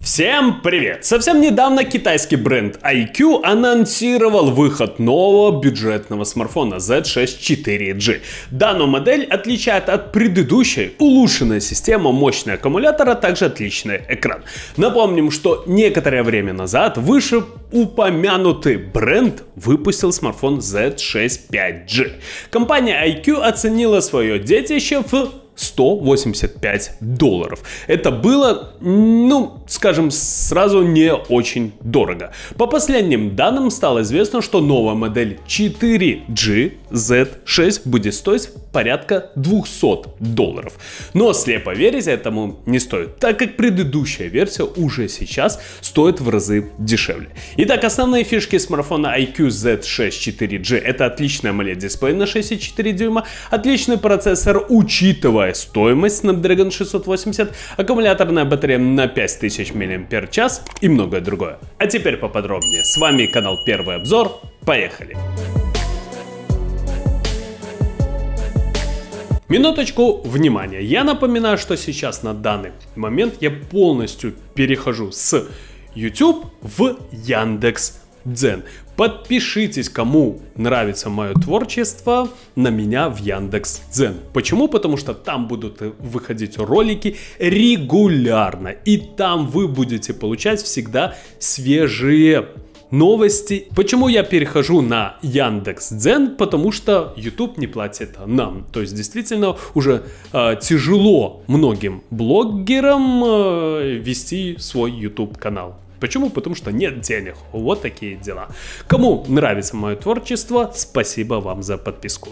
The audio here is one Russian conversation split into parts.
Всем привет! Совсем недавно китайский бренд iQOO анонсировал выход нового бюджетного смартфона Z6 4G. Данную модель отличает от предыдущей улучшенная система, мощный аккумулятор, а также отличный экран. Напомним, что некоторое время назад вышеупомянутый бренд выпустил смартфон Z6 5G. Компания iQOO оценила свое детище в $185. Это было, скажем, сразу не очень дорого. По последним данным стало известно, что новая модель 4G Z6 будет стоить порядка $200. Но слепо верить этому не стоит, так как предыдущая версия уже сейчас стоит в разы дешевле. Итак, основные фишки смартфона iQOO Z6 4G — это отличный AMOLED-дисплей на 6,4 дюйма, отличный процессор, учитывая стоимость Snapdragon 680, аккумуляторная батарея на 5000 мАч и многое другое. А теперь поподробнее. С вами канал Первый обзор. Поехали! Минуточку внимания. Я напоминаю, что сейчас на данный момент я полностью перехожу с YouTube в Яндекс.Дзен. Подпишитесь, кому нравится мое творчество, на меня в Яндекс.Дзен. Почему? Потому что там будут выходить ролики регулярно. И там вы будете получать всегда свежие новости. Почему я перехожу на Яндекс.Дзен? Потому что YouTube не платит нам. То есть действительно уже тяжело многим блогерам вести свой YouTube канал. Почему? Потому что нет денег. Вот такие дела. Кому нравится мое творчество, спасибо вам за подписку.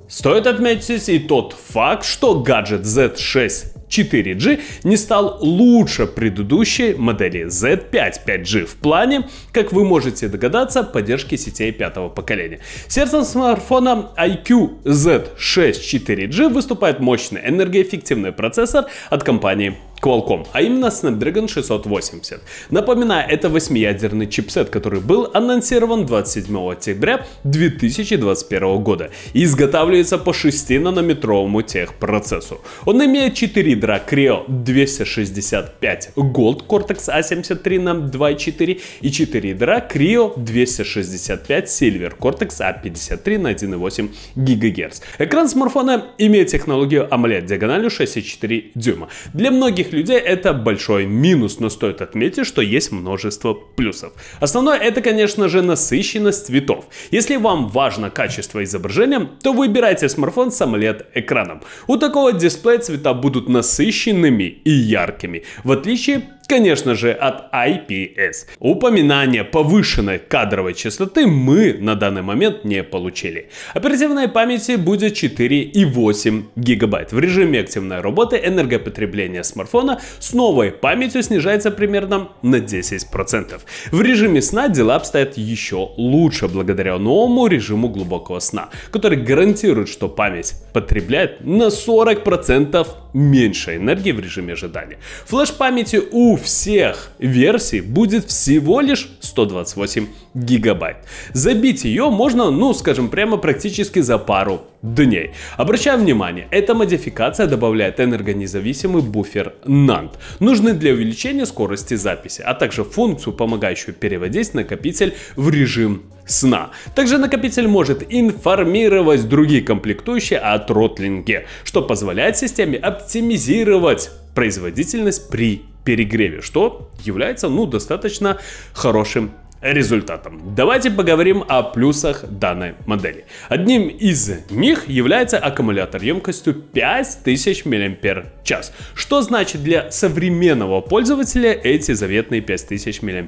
Стоит отметить и тот факт, что гаджет Z6 4G не стал лучше предыдущей модели Z5 5G в плане, как вы можете догадаться, поддержки сетей пятого поколения. Сердцем смартфона iQOO Z6 4G выступает мощный энергоэффективный процессор от компании Qualcomm, а именно Snapdragon 680. Напоминаю, это 8-ядерный чипсет, который был анонсирован 27 октября 2021 года и изготавливается по 6-нанометровому техпроцессору. Он имеет 4 ядра Creo 265 Gold Cortex A73 на 2.4 и 4 ядра Creo 265 Silver Cortex A53 на 1.8 ГГц. Экран смартфона имеет технологию AMOLED диагональю 6,4 дюйма. Для многих людей это большой минус, но стоит отметить, что есть множество плюсов. Основное — это, конечно же, насыщенность цветов. Если вам важно качество изображения, то выбирайте смартфон с AMOLED экраном. У такого дисплея цвета будут насыщенными и яркими, в отличие, конечно же, от IPS. Упоминание повышенной кадровой частоты мы на данный момент не получили. Оперативной памяти будет 4,8 ГБ. В режиме активной работы энергопотребление смартфона с новой памятью снижается примерно на 10%. В режиме сна дела обстоят еще лучше благодаря новому режиму глубокого сна, который гарантирует, что память потребляет на 40% меньше энергии в режиме ожидания. Флеш-памяти у всех версий будет всего лишь 128 гигабайт. Забить ее можно, скажем, прямо практически за пару дней. Обращаем внимание, эта модификация добавляет энергонезависимый буфер NAND, нужный для увеличения скорости записи, а также функцию, помогающую переводить накопитель в режим сна. Также накопитель может информировать другие комплектующие о тротлинге, что позволяет системе оптимизировать производительность при перегреве, что является достаточно хорошим результатом. Давайте поговорим о плюсах данной модели. Одним из них является аккумулятор емкостью 5000 мАч. Что значит для современного пользователя эти заветные 5000 мАч?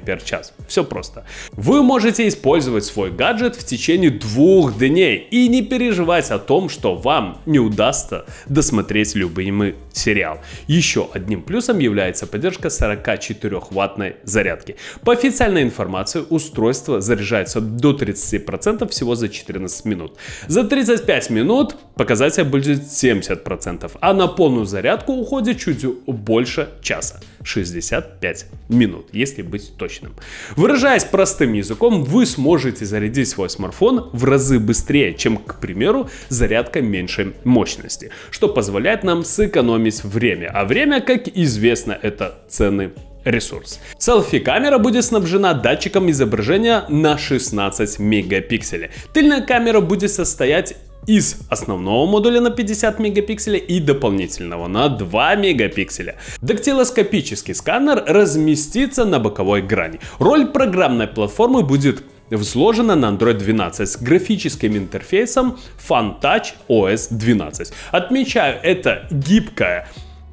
Все просто. Вы можете использовать свой гаджет в течение 2 дней и не переживать о том, что вам не удастся досмотреть любимый сериал. Еще одним плюсом является поддержка 44-ваттной зарядки. По официальной информации, устройство заряжается до 30% всего за 14 минут. За 35 минут показатель будет 70%, а на полную зарядку уходит чуть больше часа. 65 минут, если быть точным. Выражаясь простым языком, вы сможете зарядить свой смартфон в разы быстрее, чем, к примеру, зарядка меньшей мощности, что позволяет нам сэкономить время. А время, как известно, это ценный ресурс. Селфи-камера будет снабжена датчиком изображения на 16 мегапикселей. Тыльная камера будет состоять из основного модуля на 50 мегапикселей и дополнительного на 2 мегапикселя. Дактилоскопический сканер разместится на боковой грани. Роль программной платформы будет взложена на Android 12 с графическим интерфейсом FunTouch OS 12. Отмечаю, это гибкая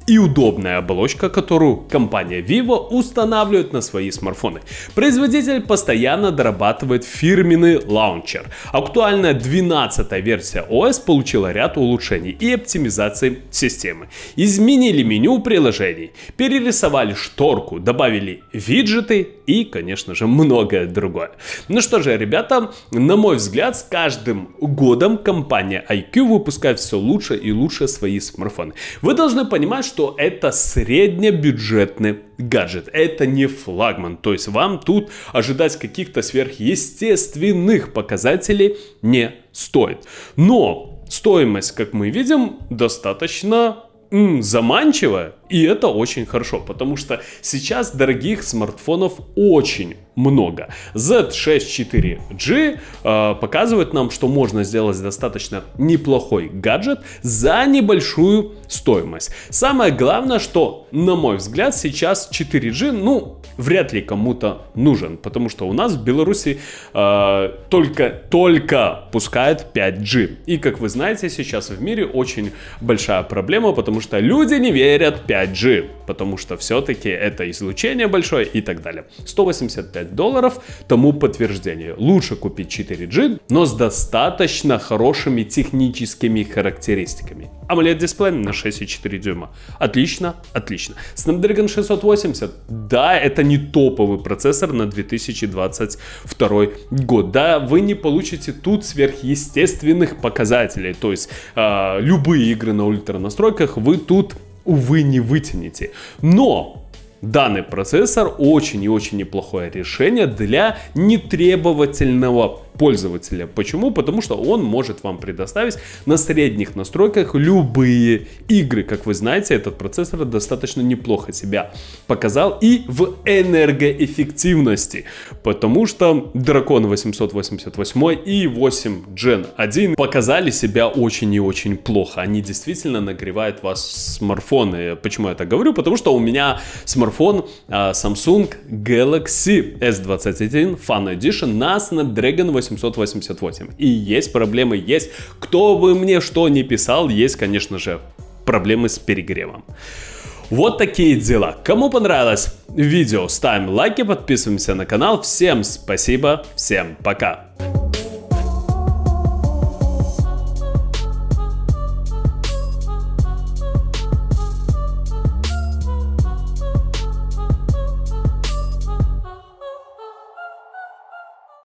и удобная оболочка, которую компания Vivo устанавливает на свои смартфоны. Производитель постоянно дорабатывает фирменный лаунчер. Актуальная 12-я версия OS получила ряд улучшений и оптимизации системы. Изменили меню приложений, перерисовали шторку, добавили виджеты и, конечно же, многое другое. Ну что же, ребята, на мой взгляд, с каждым годом компания iQOO выпускает все лучше и лучше свои смартфоны. Вы должны понимать, что это среднебюджетный гаджет, это не флагман, то есть вам тут ожидать каких-то сверхъестественных показателей не стоит. Но стоимость, как мы видим, достаточно заманчивая, и это очень хорошо, потому что сейчас дорогих смартфонов очень много. Z6 4G показывает нам, что можно сделать достаточно неплохой гаджет за небольшую стоимость. Самое главное, что, на мой взгляд, сейчас 4G, вряд ли кому-то нужен, потому что у нас в Беларуси только пускают 5G. И, как вы знаете, сейчас в мире очень большая проблема, потому что люди не верят 5G, потому что все-таки это излучение большое и так далее. $185 тому подтверждение. Лучше купить 4G, но с достаточно хорошими техническими характеристиками. AMOLED дисплей на 6,4 дюйма. Отлично, отлично. Snapdragon 680, да, это не топовый процессор на 2022 год. Да, вы не получите тут сверхъестественных показателей, то есть любые игры на ультра настройках вы тут, увы, не вытянете. Но данный процессор очень и очень неплохое решение для нетребовательного пользователя. Почему? Потому что он может вам предоставить на средних настройках любые игры. Как вы знаете, этот процессор достаточно неплохо себя показал и в энергоэффективности, потому что Дракон 888 и 8 Gen 1 показали себя очень и очень плохо. Они действительно нагревают вас смартфоны. Почему я так говорю? Потому что у меня смартфон Samsung Galaxy S21 Fan Edition на Snapdragon 888. И есть проблемы, есть. Кто бы мне что ни писал, есть, конечно же, проблемы с перегревом. Вот такие дела. Кому понравилось видео, ставим лайки, подписываемся на канал. Всем спасибо, всем пока.